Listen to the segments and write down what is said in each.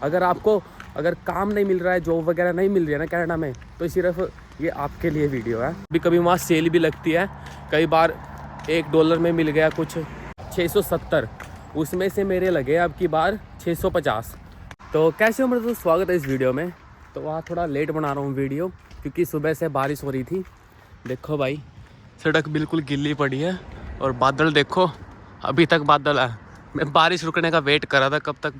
अगर काम नहीं मिल रहा है, जॉब वगैरह नहीं मिल रही है ना कनाडा में, तो सिर्फ ये आपके लिए वीडियो है। कभी कभी वहाँ सेल भी लगती है, कई बार $1 में मिल गया कुछ 670, उसमें से मेरे लगे अब की बार 650। तो कैसे हो मेरे दोस्त, स्वागत है इस वीडियो में। तो वहाँ थोड़ा लेट बना रहा हूँ वीडियो क्योंकि सुबह से बारिश हो रही थी। देखो भाई, सड़क बिल्कुल गिल्ली पड़ी है और बादल देखो, अभी तक बादल है। मैं बारिश रुकने का वेट कर रहा था,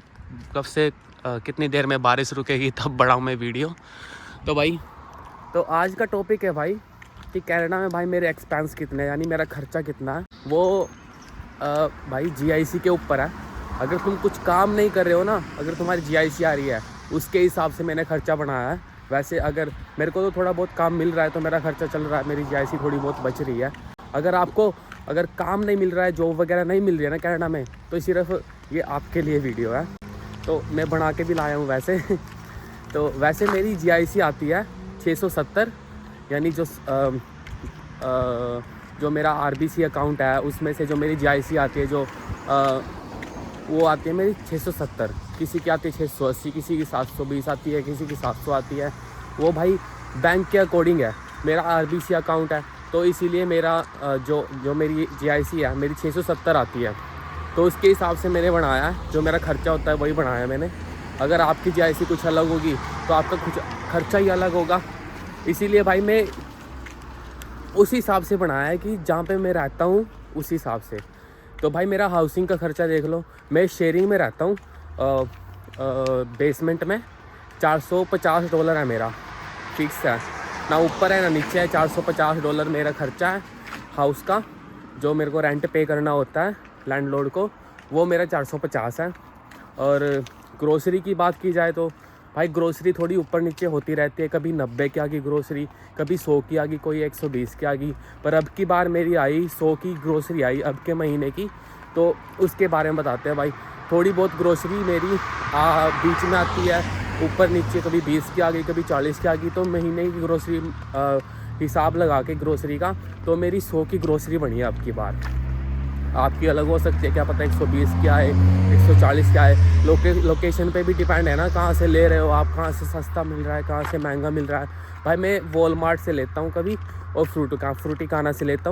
कब से कितनी देर में बारिश रुकेगी तब बढ़ाऊँ मैं वीडियो। तो भाई, तो आज का टॉपिक है भाई कि कनाडा में भाई मेरे एक्सपेंस कितने हैं, यानी मेरा खर्चा कितना है। वो भाई GIC के ऊपर है। अगर तुम कुछ काम नहीं कर रहे हो ना, अगर तुम्हारी GIC आ रही है, उसके हिसाब से मैंने खर्चा बनाया है। वैसे अगर मेरे को तो थोड़ा बहुत काम मिल रहा है तो मेरा खर्चा चल रहा है, मेरी GIC थोड़ी बहुत बच रही है। अगर काम नहीं मिल रहा है, जॉब वगैरह नहीं मिल रही है ना कनाडा में, तो सिर्फ ये आपके लिए वीडियो है। तो मैं बना के भी लाया हूँ वैसे तो वैसे मेरी GIC आती है 670, यानी जो मेरा RBC अकाउंट है उसमें से जो मेरी GIC आती है, वो आती है मेरी 670। किसी की आती है 680, किसी की 720 आती है, किसी की 700 आती है। वो भाई बैंक के अकॉर्डिंग है। मेरा RBC अकाउंट है तो इसीलिए मेरा जो मेरी GIC है मेरी 670 आती है। तो उसके हिसाब से मैंने बनाया है, जो मेरा खर्चा होता है वही बनाया है मैंने। अगर आपकी GIC कुछ अलग होगी तो आपका कुछ खर्चा ही अलग होगा। इसीलिए भाई मैं उसी हिसाब से बनाया है कि जहाँ पे मैं रहता हूँ उसी हिसाब से। तो भाई मेरा हाउसिंग का खर्चा देख लो, मैं शेयरिंग में रहता हूँ, बेसमेंट में। $450 है मेरा, फिक्स है, ना ऊपर है ना नीचे है। $450 मेरा खर्चा है हाउस का, जो मेरे को रेंट पे करना होता है लैंडलॉर्ड को, वो मेरा 450 है। और ग्रोसरी की बात की जाए तो भाई ग्रोसरी थोड़ी ऊपर नीचे होती रहती है, कभी 90 की आ गई ग्रोसरी, कभी 100 की आ गई, कोई 120 की आ गई। पर अब की बार मेरी आई 100 की ग्रोसरी आई अब के महीने की। तो उसके बारे में बताते हैं भाई। थोड़ी बहुत ग्रोसरी मेरी बीच में आती है, ऊपर नीचे, कभी 20 की आ गई, कभी 40 की आ गई। तो महीने की ग्रोसरी हिसाब लगा के ग्रोसरी का, तो मेरी 100 की ग्रोसरी बनी है अब की बार। आपकी अलग हो सकती है, क्या पता 120 क्या है, 140 क्या है। लोकेशन पे भी डिपेंड है ना, कहाँ से ले रहे हो आप, कहाँ से सस्ता मिल रहा है, कहाँ से महंगा मिल रहा है। भाई मैं वॉलमार्ट से लेता हूँ कभी, और फ्रूटिकाना से लेता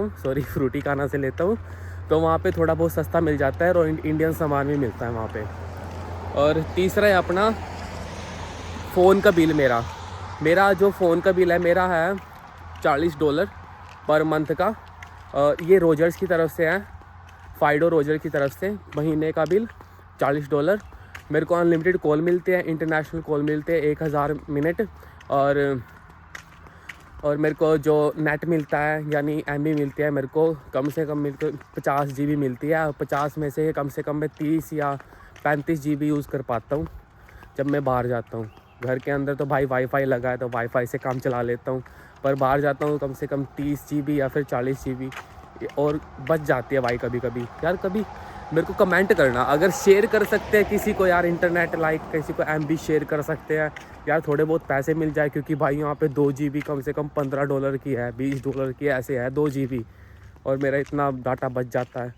हूँ। तो वहाँ पे थोड़ा बहुत सस्ता मिल जाता है और इंडियन सामान भी मिलता है वहाँ पे। और तीसरा है अपना फ़ोन का बिल। मेरा जो फ़ोन का बिल है मेरा है $40 पर मंथ का। ये रोजर्स की तरफ से है, फाइडो रोजर की तरफ से। महीने का बिल $40। मेरे को अनलिमिटेड कॉल मिलते हैं, इंटरनेशनल कॉल मिलते हैं 1000 मिनट। और मेरे को जो नेट मिलता है यानी MB मिलती है, मेरे को कम से कम 50 GB मिलती है। और 50 में से कम मैं 30 या 35 GB यूज़ कर पाता हूँ जब मैं बाहर जाता हूँ। घर के अंदर तो भाई वाईफाई लगा है तो वाईफाई से काम चला लेता हूँ, पर बाहर जाता हूँ कम से कम 30 GB या फिर 40 GB और बच जाती है भाई कभी कभी। यार कभी मेरे को कमेंट करना, अगर शेयर कर सकते हैं किसी को यार इंटरनेट, लाइक किसी को MB शेयर कर सकते हैं यार, थोड़े बहुत पैसे मिल जाए। क्योंकि भाई यहाँ पे 2 GB कम से कम $15 की है, $20 की ऐसे है 2 GB, और मेरा इतना डाटा बच जाता है।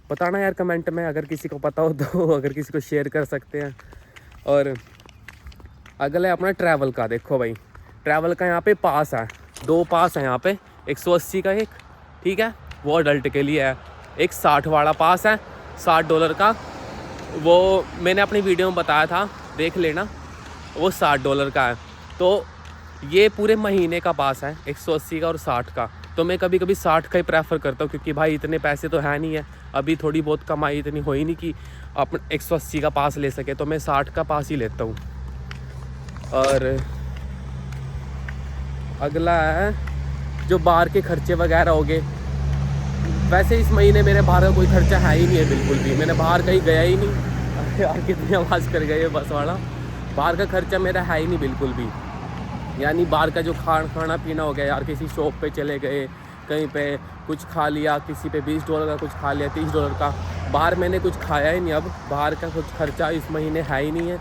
बताना यार कमेंट में अगर किसी को पता हो तो अगर किसी को शेयर कर सकते हैं। और अगला है अपना ट्रैवल का। देखो भाई, ट्रैवल का यहाँ पे पास है, 2 पास है यहाँ पे। 180 का एक, ठीक है, वो अडल्ट के लिए है। एक 60 वाला पास है $60 का, वो मैंने अपनी वीडियो में बताया था, देख लेना, वो $60 का है। तो ये पूरे महीने का पास है, 180 का और 60 का। तो मैं कभी कभी 60 का ही प्रेफर करता हूँ, क्योंकि भाई इतने पैसे तो है नहीं है, अभी थोड़ी बहुत कमाई इतनी हो ही नहीं कि अपन 180 का पास ले सके, तो मैं 60 का पास ही लेता हूँ। और अगला है जो बाहर के खर्चे वगैरह हो गए। वैसे इस महीने मेरे बाहर का कोई खर्चा है ही नहीं है बिल्कुल भी, मैंने बाहर कहीं गया ही नहीं। यार कितनी आवाज़ कर गई है बस वाला। बाहर का खर्चा मेरा है ही नहीं बिल्कुल भी, यानी बाहर का जो खाना पीना हो गया यार, किसी शॉप पे चले गए, कहीं पे कुछ खा लिया, किसी पे $20 का कुछ खा लिया, $30 का। बाहर मैंने कुछ खाया ही नहीं, अब बाहर का कुछ खर्चा इस महीने है ही नहीं है।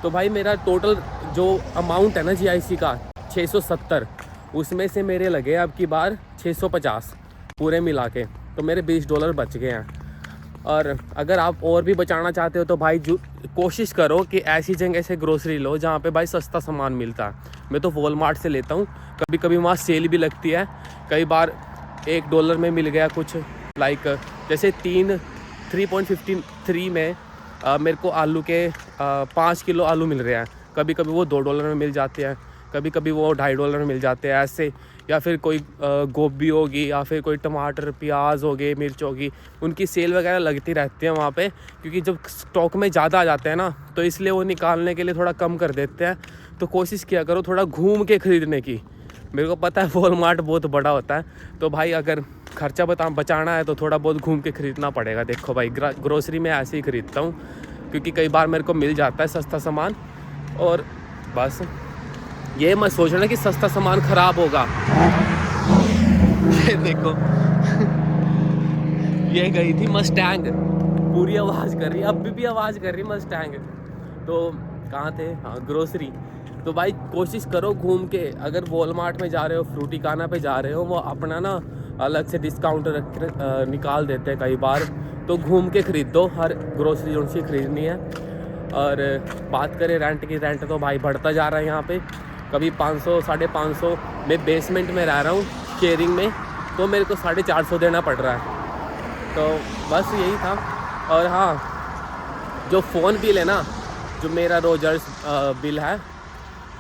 तो भाई मेरा टोटल जो अमाउंट है ना GIC का 670, उसमें से मेरे लगे अब की बार 650 पूरे मिला के, तो मेरे $20 बच गए हैं। और अगर आप और भी बचाना चाहते हो तो भाई कोशिश करो कि ऐसी जगह से ग्रोसरी लो जहाँ पे भाई सस्ता सामान मिलता है। मैं तो वॉलमार्ट से लेता हूँ, कभी कभी वहाँ सेल भी लगती है। कई बार $1 में मिल गया कुछ, लाइक जैसे 3.53 में मेरे को आलू के 5 किलो आलू मिल रहे हैं। कभी कभी वो $2 में मिल जाते हैं, कभी कभी वो $2.5 में मिल जाते हैं ऐसे। या फिर कोई गोभी होगी या फिर कोई टमाटर प्याज हो गए, मिर्च होगी, उनकी सेल वगैरह लगती रहती है वहाँ पे, क्योंकि जब स्टॉक में ज़्यादा आ जाते हैं ना तो इसलिए वो निकालने के लिए थोड़ा कम कर देते हैं। तो कोशिश किया करो थोड़ा घूम के ख़रीदने की। मेरे को पता है वॉलमार्ट बहुत बड़ा होता है, तो भाई अगर खर्चा बचाना है तो थोड़ा बहुत घूम के ख़रीदना पड़ेगा। देखो भाई ग्रोसरी में ऐसे ही ख़रीदता हूँ, क्योंकि कई बार मेरे को मिल जाता है सस्ता सामान। और बस ये मत सोचना कि सस्ता सामान ख़राब होगा। ये देखो ये गई थी मस्टैंग, पूरी आवाज़ कर रही है, अभी भी आवाज़ कर रही है मस्टैंग। तो कहाँ थे? हाँ, ग्रोसरी। तो भाई कोशिश करो घूम के, अगर वॉलमार्ट में जा रहे हो, फ्रूटिकाना पे जा रहे हो, वो अपना ना अलग से डिस्काउंट निकाल देते हैं कई बार, तो घूम के ख़रीदो हर ग्रोसरी जो सी ख़रीदनी है। और बात करें रेंट की, रेंट तो भाई बढ़ता जा रहा है यहाँ पे। कभी 500 550, मैं बेसमेंट में रह रहा हूँ शेयरिंग में, तो मेरे को 450 देना पड़ रहा है। तो बस यही था। और हाँ, जो फ़ोन बिल है ना, जो मेरा रोजर्स बिल है,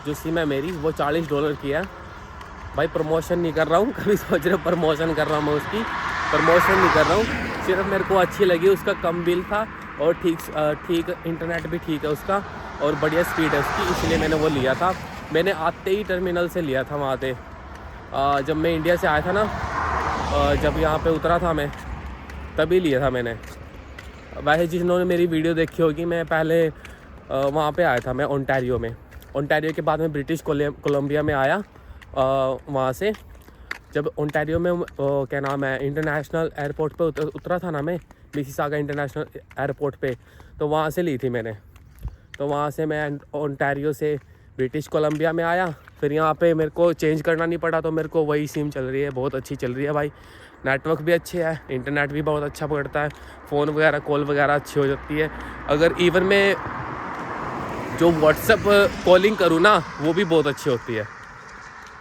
जो सिम है मेरी, वो $40 की है। भाई प्रमोशन नहीं कर रहा हूँ, कभी सोच रहे प्रमोशन कर रहा हूँ, मैं उसकी प्रमोशन नहीं कर रहा हूँ। सिर्फ मेरे को अच्छी लगी, उसका कम बिल था और ठीक इंटरनेट भी ठीक है उसका, और बढ़िया स्पीड है उसकी, इसलिए मैंने वो लिया था। मैंने आते ही टर्मिनल से लिया था वहाँ से। जब मैं इंडिया से आया था ना, जब यहाँ पे उतरा था मैं, तभी लिया था मैंने। वैसे जिन्होंने मेरी वीडियो देखी होगी, मैं पहले वहाँ पे आया था, मैं ओंटारियो में। ओंटारियो के बाद मैं ब्रिटिश कोलंबिया में आया। वहाँ से जब ओंटारियो में क्या नाम है, इंटरनेशनल एयरपोर्ट पे उतरा था ना मैं, मिसिसागा इंटरनेशनल एयरपोर्ट पे, तो वहाँ से ली थी मैंने। तो वहाँ से मैं ओंटारियो से ब्रिटिश कोलंबिया में आया, फिर यहाँ पे मेरे को चेंज करना नहीं पड़ा, तो मेरे को वही सिम चल रही है, बहुत अच्छी चल रही है भाई। नेटवर्क भी अच्छे है, इंटरनेट भी बहुत अच्छा पकड़ता है, फ़ोन वगैरह कॉल वगैरह अच्छी हो जाती है। अगर इवन मैं जो व्हाट्सएप कॉलिंग करूँ ना, वो भी बहुत अच्छी होती है।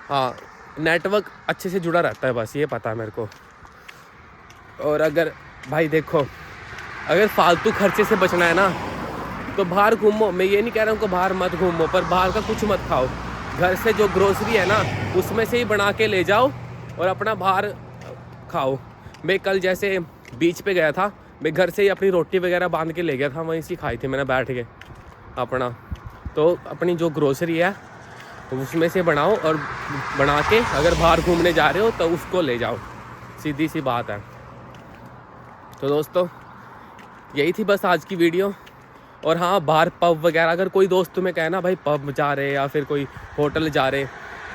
हाँ, नेटवर्क अच्छे से जुड़ा रहता है, बस ये पता है मेरे को। और अगर भाई देखो, अगर फालतू खर्चे से बचना है ना, तो बाहर घूमो। मैं ये नहीं कह रहा हूँ कि बाहर मत घूमो, पर बाहर का कुछ मत खाओ। घर से जो ग्रोसरी है ना, उसमें से ही बना के ले जाओ और अपना बाहर खाओ। मैं कल जैसे बीच पे गया था, मैं घर से ही अपनी रोटी वगैरह बांध के ले गया था, वहीं से खाई थी मैंने बैठ के अपना। तो अपनी जो ग्रोसरी है उसमें से बनाओ, और बना के अगर बाहर घूमने जा रहे हो तो उसको ले जाओ, सीधी सी बात है। तो दोस्तों यही थी बस आज की वीडियो। और हाँ, बाहर पब वगैरह, अगर कोई दोस्त तुम्हें कहे ना भाई पब जा रहे या फिर कोई होटल जा रहे,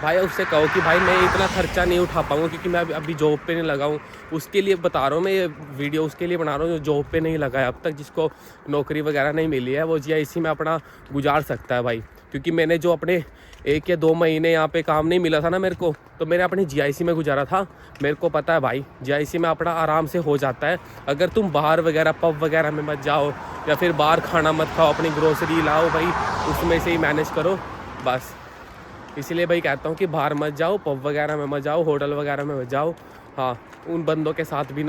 भाई उससे कहो कि भाई मैं इतना खर्चा नहीं उठा पाऊँगा, क्योंकि मैं अभी जॉब पे नहीं लगा हूँ। उसके लिए बता रहा हूँ मैं ये वीडियो, उसके लिए बना रहा हूँ जो जॉब पे नहीं लगा है अब तक, जिसको नौकरी वगैरह नहीं मिली है, वो GIC में अपना गुजार सकता है भाई। क्योंकि मैंने जो अपने 1 या 2 महीने यहाँ पे काम नहीं मिला था ना मेरे को, तो मैंने अपनी GIC में गुजारा था। मेरे को पता है भाई, GIC में अपना आराम से हो जाता है। अगर तुम बाहर वगैरह पब वगैरह में मत जाओ, या फिर बाहर खाना मत खाओ, अपनी ग्रोसरी लाओ भाई, उसमें से ही मैनेज करो बस। इसलिए भाई कहता हूँ कि बाहर मत जाओ, पब वगैरह में मत जाओ, होटल वगैरह में मत जाओ। हाँ, उन बंदों के साथ भी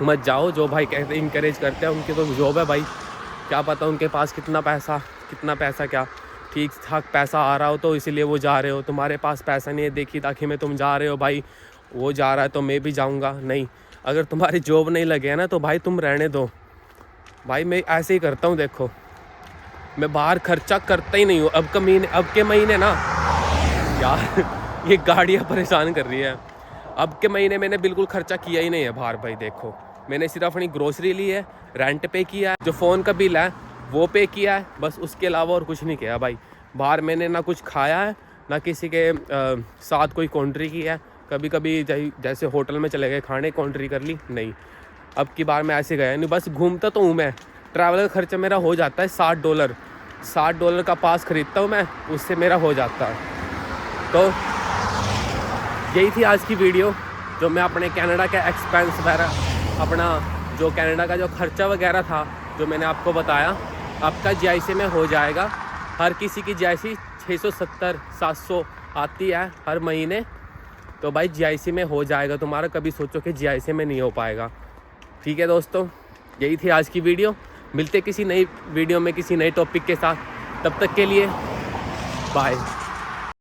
मत जाओ जो भाई कहते इंकरेज करते हैं, उनकी तो जॉब है भाई, क्या पता उनके पास कितना पैसा क्या ठीक ठाक पैसा आ रहा हो, तो इसीलिए वो जा रहे हो। तुम्हारे पास पैसा नहीं है देखी ताकि में तुम जा रहे हो, भाई वो जा रहा है तो मैं भी जाऊँगा, नहीं। अगर तुम्हारी जॉब नहीं लगे ना तो भाई तुम रहने दो। भाई मैं ऐसे ही करता हूँ, देखो मैं बाहर खर्चा करता ही नहीं हूँ। अब के महीने ना यार ये गाड़ियाँ परेशान कर रही है। अब के महीने मैंने बिल्कुल खर्चा किया ही नहीं है बाहर भाई। देखो मैंने सिर्फ अपनी ग्रोसरी ली है, रेंट पे किया है, जो फ़ोन का बिल है वो पे किया है, बस उसके अलावा और कुछ नहीं किया भाई। बाहर मैंने ना कुछ खाया है, ना किसी के साथ कोई कॉन्ट्री की है। कभी कभी जैसे होटल में चले गए खाने, कॉन्ट्री कर ली, नहीं। अब की बार मैं ऐसे गया नहीं, बस घूमता तो हूँ मैं। ट्रैवल का खर्चा मेरा हो जाता है $60 का पास ख़रीदता हूँ मैं, उससे मेरा हो जाता है। तो यही थी आज की वीडियो, जो मैं अपने कनाडा का एक्सपेंस वगैरह अपना जो कनाडा का जो खर्चा वगैरह था जो मैंने आपको बताया, आपका GIC में हो जाएगा। हर किसी की GIC 670-700 आती है हर महीने, तो भाई GIC में हो जाएगा तुम्हारा। कभी सोचो कि GIC में नहीं हो पाएगा। ठीक है दोस्तों, यही थी आज की वीडियो। मिलते किसी नई वीडियो में किसी नए टॉपिक के साथ, तब तक के लिए बाय।